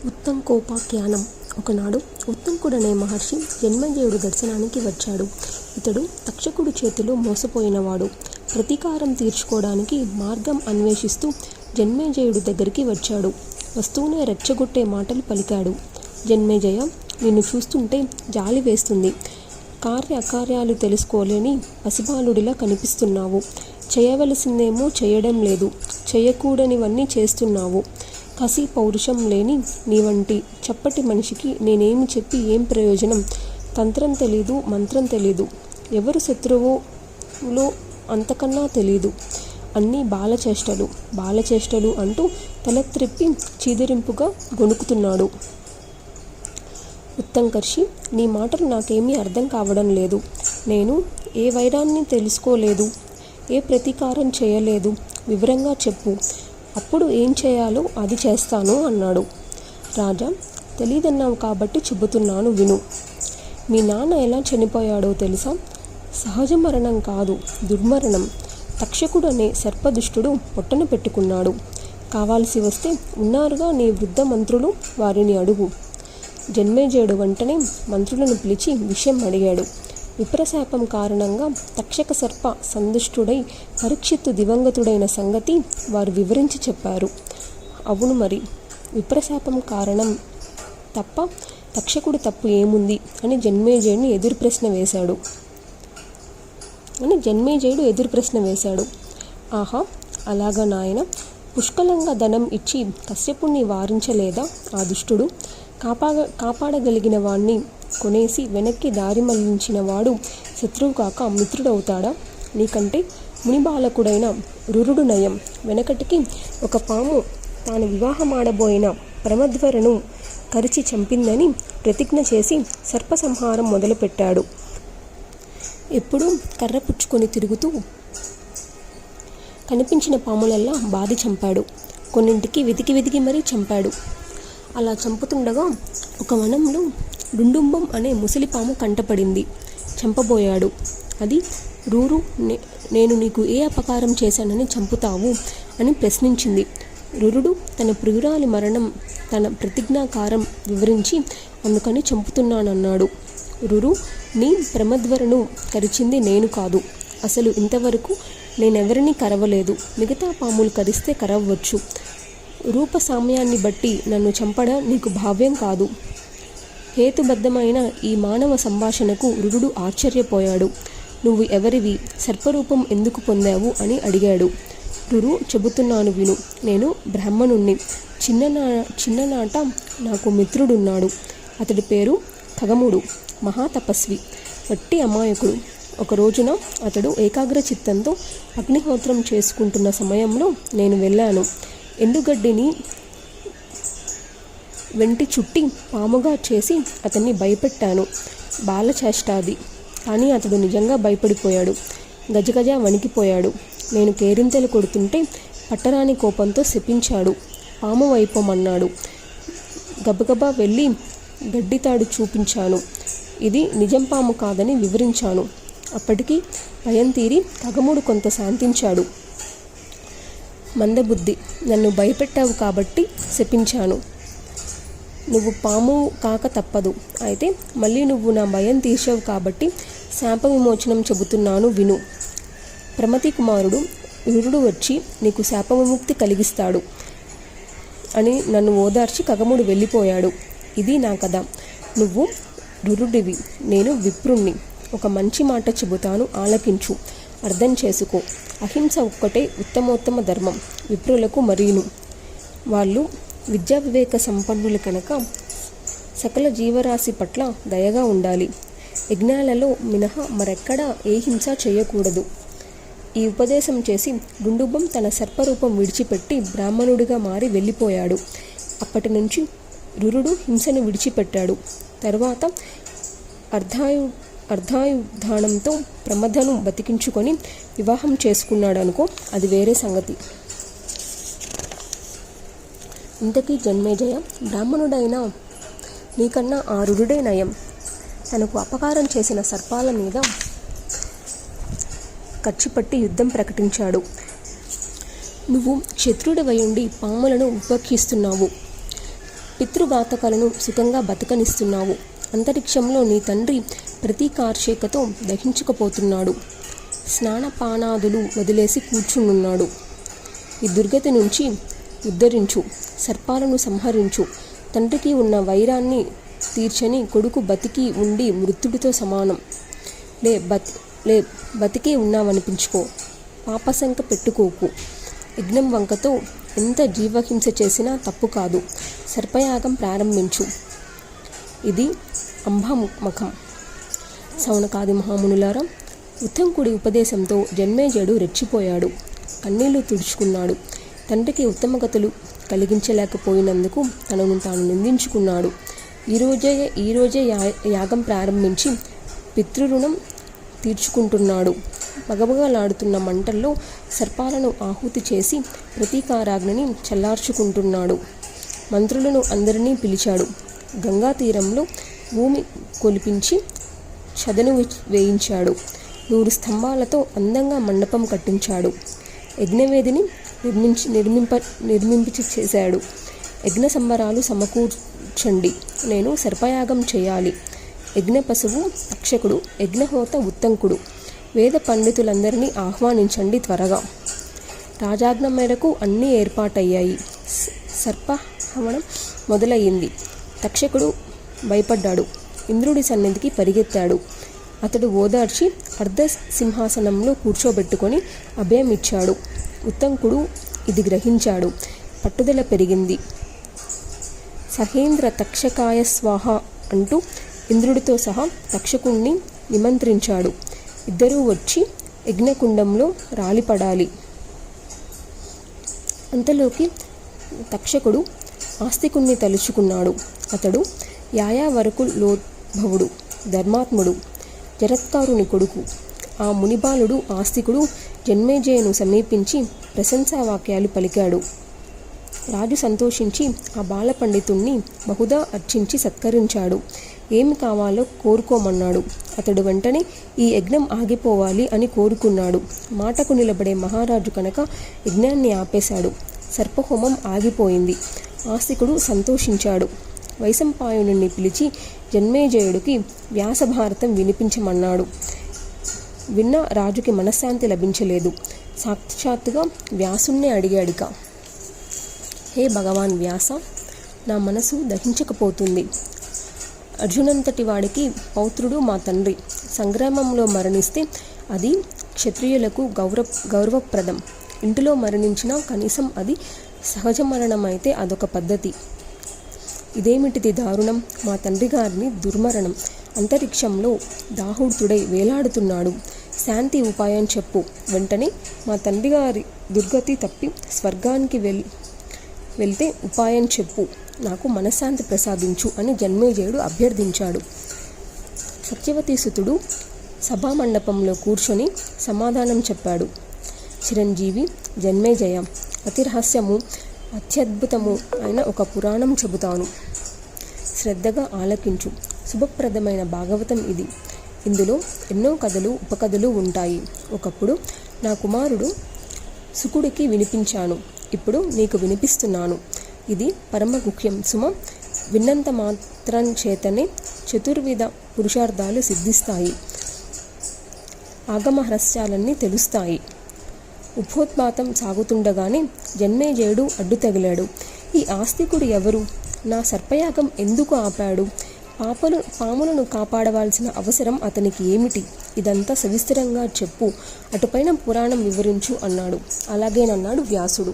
ఉత్తంకోపాఖ్యానం. ఒకనాడు ఉత్తంకుడనే మహర్షి జన్మేజయుడు దర్శనానికి వచ్చాడు. ఇతడు తక్షకుడి చేతిలో మోసపోయినవాడు. ప్రతీకారం తీర్చుకోవడానికి మార్గం అన్వేషిస్తూ జన్మేజయుడి దగ్గరికి వచ్చాడు. వస్తూనే రెచ్చగొట్టే మాటలు పలికాడు. జన్మేజయ, నిన్ను చూస్తుంటే జాలి వేస్తుంది. కార్యాలు తెలుసుకోలేని పసిబాలుడిలా కనిపిస్తున్నావు. చేయవలసిందేమో చేయడం లేదు, చేయకూడనివన్నీ చేస్తున్నావు. కసి పౌరుషం లేని నీ వంటి చప్పటి మనిషికి నేనేమి చెప్పి ఏం ప్రయోజనం? తంత్రం తెలీదు, మంత్రం తెలీదు, ఎవరు శత్రువులో అంతకన్నా తెలీదు. అన్నీ బాలచేష్టలు అంటూ తల త్రిప్పి చీదరింపుగా గొణుకుతున్నాడు. ఉత్తంకర్షి, నీ మాటలు నాకేమీ అర్థం కావడం లేదు. నేను ఏ వైరాన్ని తెలుసుకోలేదు, ఏ ప్రతీకారం చేయలేదు. వివరంగా చెప్పు, అప్పుడు ఏం చేయాలో అది చేస్తాను అన్నాడు. రాజా, తెలీదన్నావు కాబట్టి చెబుతున్నాను విను. మీ నాన్న ఎలా చనిపోయాడో తెలుసా? సహజ మరణం కాదు, దుర్మరణం. తక్షకుడనే సర్పదుష్టుడు పొట్టన పెట్టుకున్నాడు. కావాల్సి వస్తే ఉన్నారుగా నీ వృద్ధ మంత్రులు, వారిని అడుగు. జన్మేజయుడు వెంటనే మంత్రులను పిలిచి విషయం అడిగాడు. విప్రశాపం కారణంగా తక్షక సర్ప సందుష్టుడై పరీక్షిత్తు దివంగతుడైన సంగతి వారు వివరించి చెప్పారు. అవును మరి, విప్రశాపం కారణం తప్ప తక్షకుడి తప్పు ఏముంది అని జన్మేజయుడు ఎదురు ప్రశ్న వేశాడు. ఆహా, అలాగా నాయన, పుష్కలంగా ధనం ఇచ్చి కశ్యపుణ్ణి వారించలేదా ఆ దుష్టుడు? కాపాడగలిగిన వాణ్ణి కొనేసి వెనక్కి దారి మళ్లించిన వాడు శత్రువు కాక మిత్రుడవుతాడా? నీకంటే మునిబాలకుడైన రురుడు నయం. వెనకటికి ఒక పాము తాను వివాహమాడబోయిన ప్రమద్వరను కరిచి చంపిందని ప్రతిజ్ఞ చేసి సర్పసంహారం మొదలుపెట్టాడు. ఎప్పుడూ కర్ర పుచ్చుకొని తిరుగుతూ కనిపించిన పాములల్లా బాది చంపాడు. కొన్నింటికి వెతికి మరీ చంపాడు. అలా చంపుతుండగా ఒక వనంలో డుండుంబం అనే ముసలిపాము కంటపడింది. చంపబోయాడు. అది, రూరు, నేను నీకు ఏ అపకారం చేశానని చంపుతావు అని ప్రశ్నించింది. రురుడు తన ప్రియురాలి మరణం, తన ప్రతిజ్ఞాకారం వివరించి అందుకని చంపుతున్నానన్నాడు. రురు, నీ ప్రమద్వరను కరిచింది నేను కాదు. అసలు ఇంతవరకు నేనెవరినీ కరవలేదు. మిగతా పాములు కరిస్తే కరవచ్చు. రూప సామ్యాన్ని బట్టి నన్ను చంపడం నీకు భావ్యం కాదు. హేతుబద్ధమైన ఈ మానవ సంభాషణకు రురుడు ఆశ్చర్యపోయాడు. నువ్వు ఎవరివి? సర్పరూపం ఎందుకు పొందావు అని అడిగాడు. రురు, చెబుతున్నాను విను. నేను బ్రాహ్మణుణ్ణి. చిన్ననాట నాకు మిత్రుడున్నాడు. అతడి పేరు ఖగముడు. మహాతపస్వి, వట్టి అమాయకుడు. ఒక రోజున అతడు ఏకాగ్ర చిత్తంతో అగ్నిహోత్రం చేసుకుంటున్న సమయంలో నేను వెళ్ళాను. ఎండుగడ్డిని వెంటి చుట్టి పాముగా చేసి అతన్ని భయపెట్టాను. బాలచేష్టాది. కానీ అతడు నిజంగా భయపడిపోయాడు. గజగజ వణికిపోయాడు. నేను కేరింతలు కొడుతుంటే పట్టరాని కోపంతో శపించాడు. పాము వైపమన్నాడు. గబగబా వెళ్ళి గడ్డితాడు చూపించాను. ఇది నిజం పాము కాదని వివరించాను. అప్పటికి భయం తీరి ఖగముడు కొంత శాంతించాడు. మందబుద్ధి, నన్ను భయపెట్టావు కాబట్టి శపించాను. నువ్వు పాము కాక తప్పదు. అయితే మళ్ళీ నువ్వు నా భయం తీర్చావు కాబట్టి శాప విమోచనం చెబుతున్నాను విను. ప్రమతి కుమారుడు రురుడు వచ్చి నీకు శాప విముక్తి కలిగిస్తాడు అని నన్ను ఓదార్చి ఖగముడు వెళ్ళిపోయాడు. ఇది నా కథ. నువ్వు రురుడివి, నేను విప్రుణ్ణి. ఒక మంచి మాట చెబుతాను, ఆలకించు, అర్థం చేసుకో. అహింస ఒక్కటే ఉత్తమోత్తమ ధర్మం. విప్రులకు మరీను. వాళ్ళు విద్యా వివేక సంపన్నులు కనుక సకల జీవరాశి పట్ల దయగా ఉండాలి. యజ్ఞాలలో మినహా మరెక్కడా ఏ హింస చేయకూడదు. ఈ ఉపదేశం చేసి డుండుబం తన సర్పరూపం విడిచిపెట్టి బ్రాహ్మణుడిగా మారి వెళ్ళిపోయాడు. అప్పటి నుంచి రురుడు హింసను విడిచిపెట్టాడు. తరువాత అర్ధాయుధానంతో ప్రమదను బతికించుకొని వివాహం చేసుకున్నాడు అనుకో, అది వేరే సంగతి. ఇంతకీ జన్మేజయ, బ్రాహ్మణుడైన నీకన్నా ఆ రురుడే నయం. తనకు అపకారం చేసిన సర్పాల మీద కచ్చిపట్టి యుద్ధం ప్రకటించాడు. నువ్వు క్షత్రుడివై ఉండి పాములను ఉపేక్షిస్తున్నావు. పితృఘాతకాలను సుఖంగా బతకనిస్తున్నావు. అంతరిక్షంలో నీ తండ్రి ప్రతీకార్షేకతో దహించుకుపోతున్నాడు. స్నానపానాదులు వదిలేసి కూర్చునున్నాడు. ఈ దుర్గతి నుంచి ఉద్ధరించు, సర్పాలను సంహరించు. తండ్రికి ఉన్న వైరాన్ని తీర్చని కొడుకు బతికి ఉండి మృత్యుడితో సమానం. లే బతికే ఉన్నావనిపించుకో, పాపశంక పెట్టుకోకు. యజ్ఞం వంకతో ఎంత జీవహింస చేసినా తప్పు కాదు. సర్పయాగం ప్రారంభించు. ఇది అంబాముఖం. సౌనకాది మహామునులారా, ఉత్తంకుడి ఉపదేశంతో జన్మేజయుడు రెచ్చిపోయాడు. కన్నీళ్లు తుడుచుకున్నాడు. తండ్రికి ఉత్తమగతులు కలిగించలేకపోయినందుకు తనను తాను నిందించుకున్నాడు. ఈరోజే యాగం ప్రారంభించి పితృరుణం తీర్చుకుంటున్నాడు. బగబగలాడుతున్న మంటల్లో సర్పాలను ఆహుతి చేసి ప్రతీకారాగ్నిని చల్లార్చుకుంటున్నాడు. మంత్రులను అందరినీ పిలిచాడు. గంగా తీరంలో భూమి కొలిపించి చదను వేయించాడు. 100 స్తంభాలతో అందంగా మండపం కట్టించాడు. యజ్ఞవేదిని నిర్మింప చేశాడు. యజ్ఞ సంబరాలు సమకూర్చండి, నేను సర్పయాగం చేయాలి. యజ్ఞ పశువు తక్షకుడు, యజ్ఞహోత ఉత్తంకుడు, వేద పండితులందరినీ ఆహ్వానించండి త్వరగా. రాజాజ్ఞ మేరకు అన్నీ ఏర్పాటయ్యాయి. సర్పహవనం మొదలయ్యింది. తక్షకుడు భయపడ్డాడు. ఇంద్రుడి సన్నిధికి పరిగెత్తాడు. అతడు ఓదార్చి అర్ధ సింహాసనంలో కూర్చోబెట్టుకొని అభయం ఇచ్చాడు. ఉత్తంకుడు ఇది గ్రహించాడు. పట్టుదల పెరిగింది. సహేంద్ర తక్షకాయ స్వాహ అంటూ ఇంద్రుడితో సహా తక్షకుణ్ణి నిమంత్రించాడు. ఇద్దరూ వచ్చి యజ్ఞకుండంలో రాలిపడాలి. అంతలోకి తక్షకుడు ఆస్తికుణ్ణి తలుచుకున్నాడు. అతడు యాయావరకులోద్భవుడు, ధర్మాత్ముడు, జరత్కారుని కొడుకు. ఆ మునిబాలుడు ఆస్తికుడు జన్మేజయును సమీపించి ప్రశంసావాక్యాలు పలికాడు. రాజు సంతోషించి ఆ బాల పండితుణ్ణి బహుదా అర్చించి సత్కరించాడు. ఏమి కావాలో కోరుకోమన్నాడు. అతడు వెంటనే ఈ యజ్ఞం ఆగిపోవాలి అని కోరుకున్నాడు. మాటకు నిలబడే మహారాజు కనుక యజ్ఞాన్ని ఆపేశాడు. సర్పహోమం ఆగిపోయింది. ఆస్తికుడు సంతోషించాడు. వైశంపాయనుణ్ణి పిలిచి జన్మేజయుడికి వ్యాసభారతం వినిపించమన్నాడు. విన్న రాజుకి మనశ్శాంతి లభించలేదు. సాక్షాత్తుగా వ్యాసుణ్ణి అడిగాడిక. హే భగవాన్ వ్యాస, నా మనసు దహించకపోతుంది. అర్జునంతటి వాడికి పౌత్రుడు మా తండ్రి. సంగ్రామంలో మరణిస్తే అది క్షత్రియులకు గౌరవప్రదం. ఇంటిలో మరణించినా కనీసం అది సహజ మరణమైతే అదొక పద్ధతి. ఇదేమిటిది దారుణం? మా తండ్రి గారిని దుర్మరణం. అంతరిక్షంలో దాహుడుతుడై వేలాడుతున్నాడు. శాంతి ఉపాయం చెప్పు. వెంటనే మా తండ్రి గారి దుర్గతి తప్పి స్వర్గానికి వెళ్తే ఉపాయం చెప్పు. నాకు మనశ్శాంతి ప్రసాదించు అని జన్మేజయుడు అభ్యర్థించాడు. సత్యవతీసుతుడు సభామండపంలో కూర్చొని సమాధానం చెప్పాడు. చిరంజీవి జన్మేజయ, అతి రహస్యము అత్యద్భుతము అయిన ఒక పురాణం చెబుతాను. శ్రద్ధగా ఆలకించు. శుభప్రదమైన భాగవతం ఇది. ఇందులో ఎన్నో కథలు, ఉపకథలు ఉంటాయి. ఒకప్పుడు నా కుమారుడు శుకుడికి వినిపించాను. ఇప్పుడు నీకు వినిపిస్తున్నాను. ఇది పరమ ముఖ్యం సుమ. విన్నంత మాత్రం చేతనే చతుర్విధ పురుషార్థాలు సిద్ధిస్తాయి. ఆగమ రహస్యాలన్నీ తెలుస్తాయి. ఉపోద్ఘాతం సాగుతుండగానే జన్మేజయుడు అడ్డు తగిలాడు. ఈ ఆస్తికుడు ఎవరు? నా సర్పయాగం ఎందుకు ఆపాడు? పాములను కాపాడవలసిన అవసరం అతనికి ఏమిటి? ఇదంతా సవిస్తరంగా చెప్పు. అటుపైన పురాణం వివరించు అన్నాడు. అలాగేనన్నాడు వ్యాసుడు.